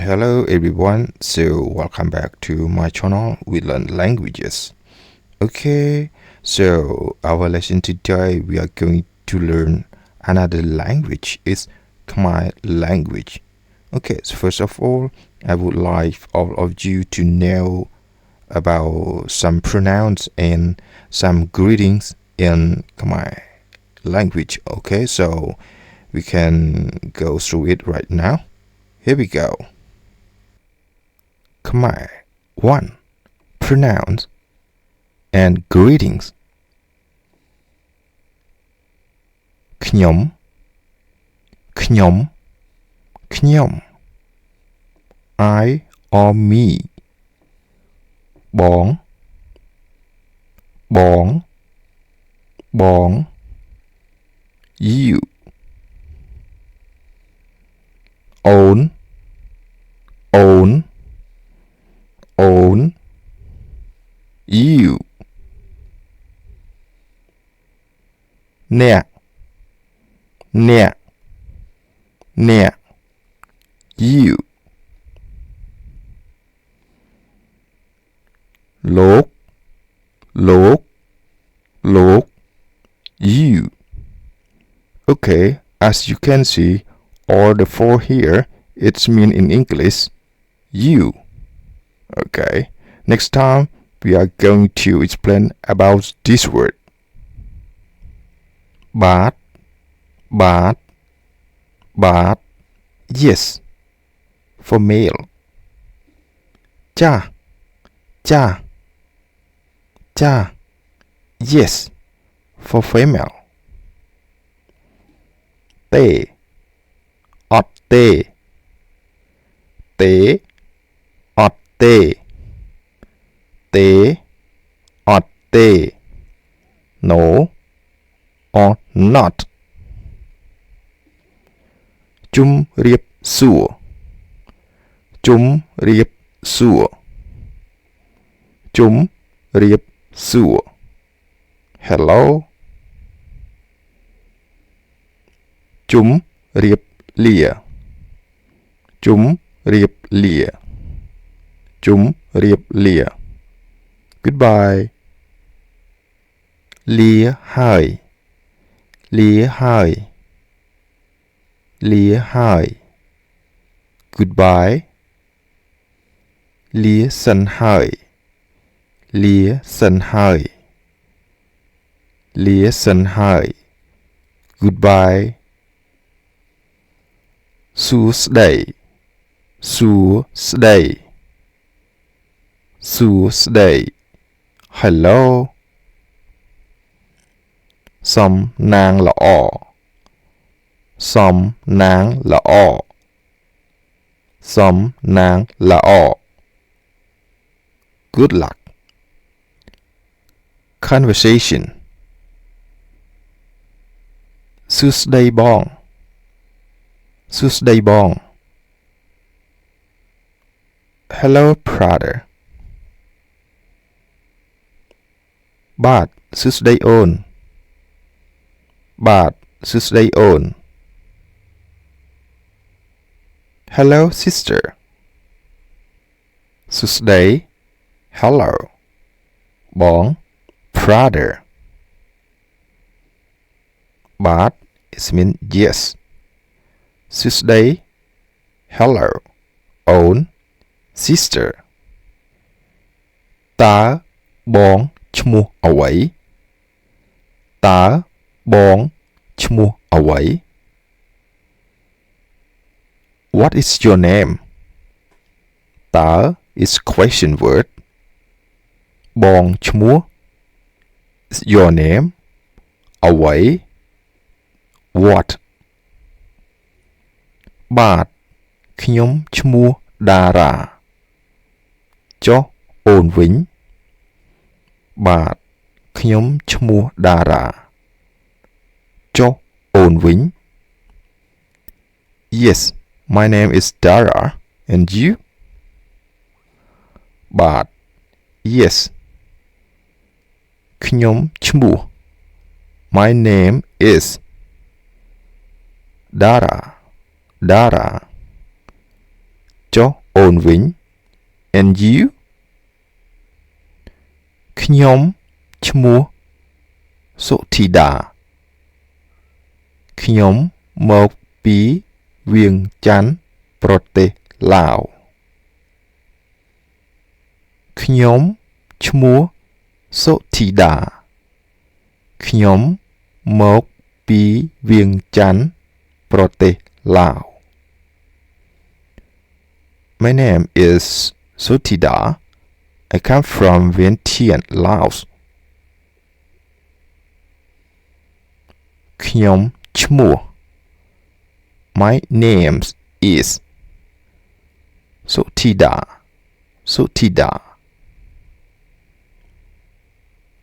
Hello everyone, so welcome back to my channel. We learn languages. Okay, so our lesson today we are going to learn another language. It's Khmer language. Okay, so first of all, I would like all of you to know about some pronouns and some greetings in Khmer language. Okay, so we can go through it right now. Here we go. Khmer 1. Pronouns and greetings. ខ្ញុំ ខ្ញុំ ខ្ញុំ I or me បង បង បង you អូន អូន អូន you អ្នក អ្នក អ្នក you លោក លោក លោក you. Okay, as you can see, all the four here, it's mean in English, you. Okay, next time we are going to explain about this word. បាទ បាទ បាទ yes for male. ចាស់ ចាស់ ចាស់ yes for female. ទេ អត់ទេ ទេ អត់ទេ ទេ អត់ទេ no or not. ជុំរៀបសួរ ជុំរៀបសួរ ជុំរៀបសួរ hello. ជុំរៀបលា ជុំរៀបលា ជុំរៀបលា goodbye. លាហើយ លាហើយ លាហើយ goodbye. លាសិនហើយ លាសិនហើយ លាសិនហើយ goodbye. សួស្តី សួស្តី សួស្តី hello. សំណាងល្អ សំណាងល្អ សំណាងល្អ good luck. conversation. សួស្តីបង សួស្តីបង hello brother. បាទសួស្តីអូន បាទសួស្តីអូន hello sister. សួស្តី hello បង brother. បាទ it means yes. សួស្តី hello អូន sister. តើបងឈ្មោះអ្វី តើបងឈ្មោះអ្វី what is your name. តើ is question word. បងឈ្មោះ is your name. អ្វី what. បាទខ្ញុំឈ្មោះតារាចុះអូនវិញ បាទខ្ញុំឈ្មោះតារាចុះអូនវិញ yes my name is Dara and you. បាទ yes ខ្ញុំឈ្មោះ my name is Dara. Dara. ចុះអូនវិញ and you ខ្ញុំឈ្មោះសុធីតាខ្ញុំមកពីវាងច័ន្ទប្រទេសឡាវខ្ញុំឈ្មោះសុធីតាខ្ញុំមកពីវាងច័ន្ទប្រទេសឡាវ My name is Suthida. I come from Vientiane, Laos. ខ្ញុំឈ្មោះ My name is Suthida. Suthida.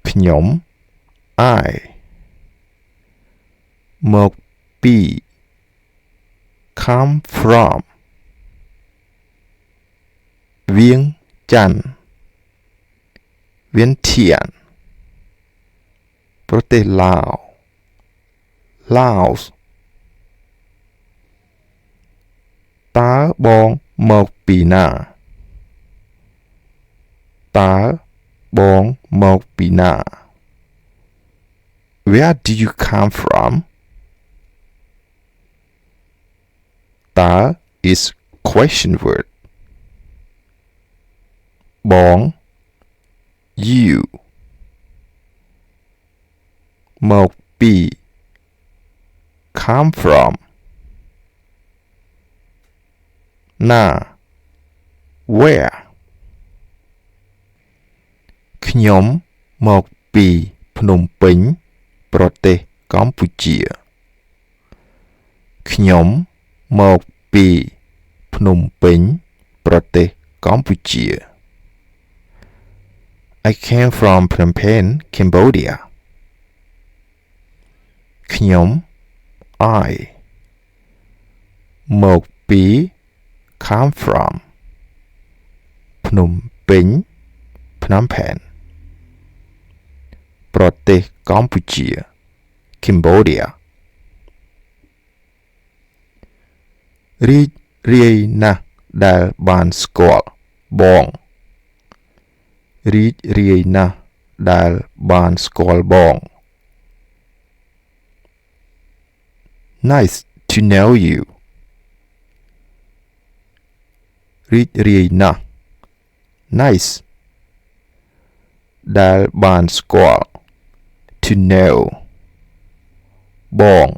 ខ្ញុំ I មកពី come from វាងច័ន្ទ Vientiane ប្រទេសឡាវ Laos តើបងមកពីណាតើបងមកពីណា Where do you come from តើ is question word បង you មកពី come from ណា where ខ្ញុំមកពីភ្នំពេញប្រទេសកម្ពុជាខ្ញុំមកពីភ្នំពេញប្រទេសកម្ពុជា I came from Phnom Penh, Cambodia. ខ្ញុំ I មកពី come from ភ្នំពេញ Phnom Penh ប្រទេសកម្ពុជា Cambodia រីករាយណាស់ដែលបានស្គាល់បងរីករាយណាស់ដែលបានស្គាល់បង Nice to know you រីករាយណាស់ Nice ដែលបានស្គាល់ to know បង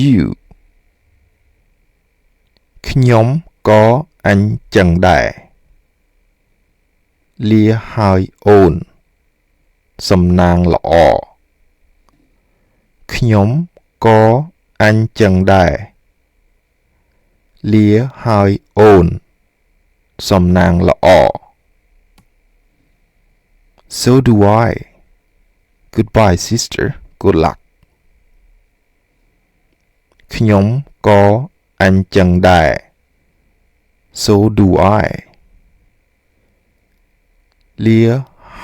you ខ្ញុំក៏អញ្ចឹងដែរលាហើយអូនសំណាងល្អខ្ញុំក៏អញ្ចឹងដែរលាហើយអូនសំណាងល្អ So do I. Goodbye sister. Good luck. ខ្ញុំក៏អញ្ចឹងដែរ So do I. លា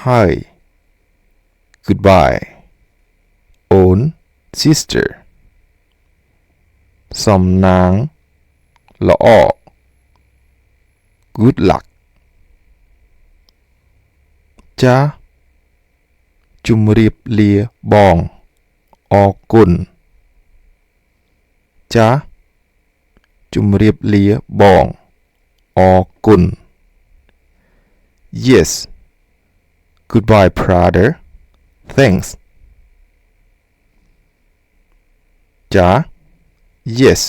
ហើយ Goodbye. អូន sister. សំណាងល្អ Good luck. ចាសជម្រាបលាបងអរគុណចាសជម្រាបលាបងអរគុណ Yes. Goodbye brother. Thanks. ចាស Yes.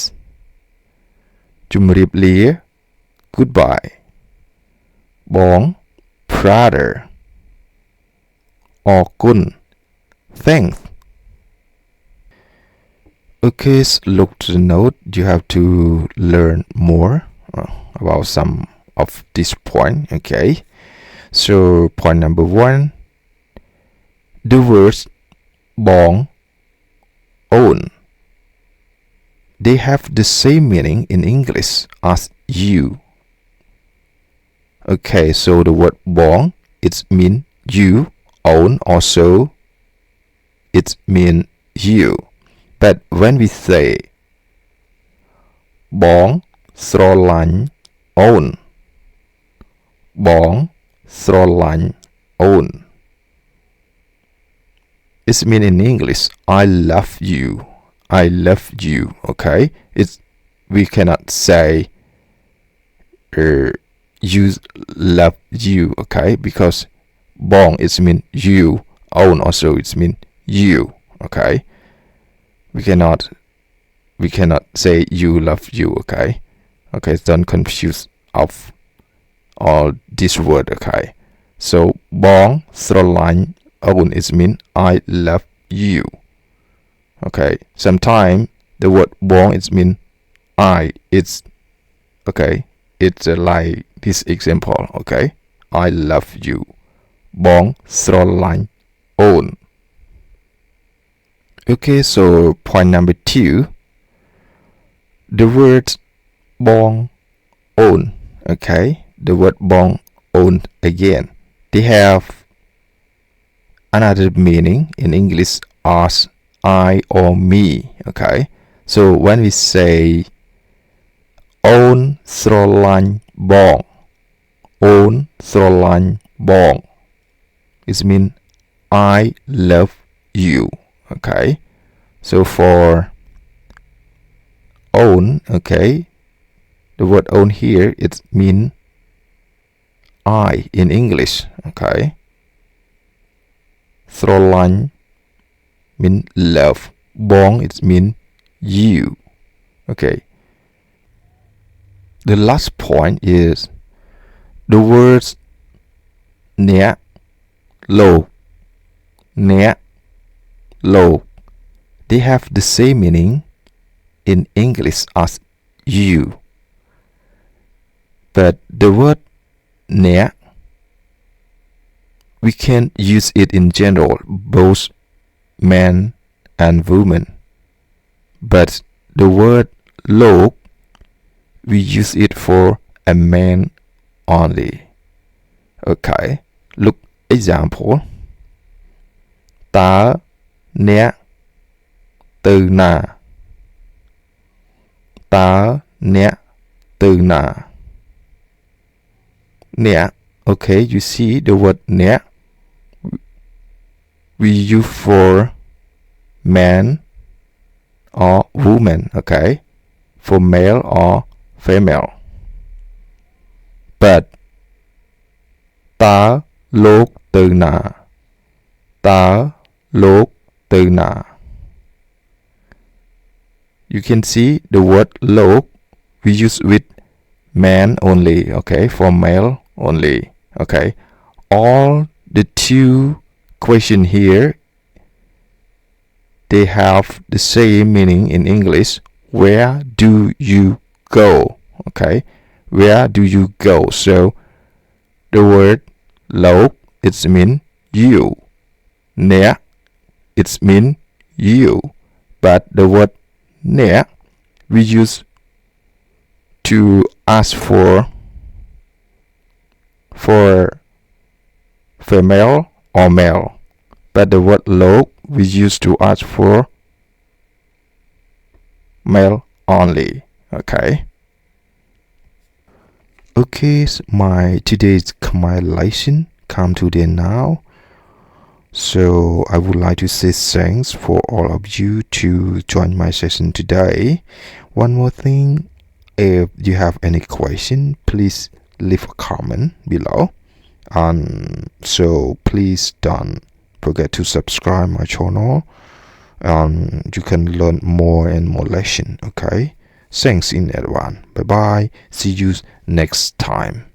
ជម្រាបលា Goodbye. បង brother. អរគុណ Thanks. Okay, so look to the note. You have to learn more about some of this point. Okay. So point number 1. The words bong, own. They have the same meaning in English as you. Okay, so the word bong, it mean you. Own also it mean you, but when we say bong ស្រឡាញ់ own បងស្រឡាញ់ own It's mean in English I love you I love you okay it's we cannot say you love you okay because បង it's mean you own also it's mean you okay we cannot say you love you okay don't confuse of all this word okay so បង ស្រឡាញ់ own is mean I love you okay sometimes the word បង is mean I it's okay it's like this example okay I love you បង ស្រឡាញ់ own okay so point number 2 the word បង own okay the word បង own again they have another meaning in English as I or me okay so when we say own ស្រឡាញ់ បង own ស្រឡាញ់ បង it mean I love you okay so for own okay the word own here it mean I in English okay ស្រឡាញ់ mean love បង it mean you okay the last point is the words អ្នក លោក អ្នក លោក they have the same meaning in English as you but the word អ្នក we can use it in general both men and women but the word លោក we use it for a man only okay look example តើ អ្នក ទៅ ណា តើ អ្នក ទៅ ណា អ្នក okay you see the word អ្នក we use for man or woman okay for male or female but តើ លោក ទៅ ណា តើ លោក ទៅ ណា you can see the word លោក we use with man only okay for male only okay all the two question here they have the same meaning in English where do you go okay where do you go so the word លោក it's mean you អ្នក it's mean you but the word អ្នក we use to ask for female or male but the word លោក we use to ask for male only okay okay so my today's Khmer lesson come to the end now so I would like to say thanks for all of you to join my session today one more thing if you have any question please leave a comment below and so please don't forget to subscribe my channel and you can learn more and more lesson okay thanks in advance bye bye see you next time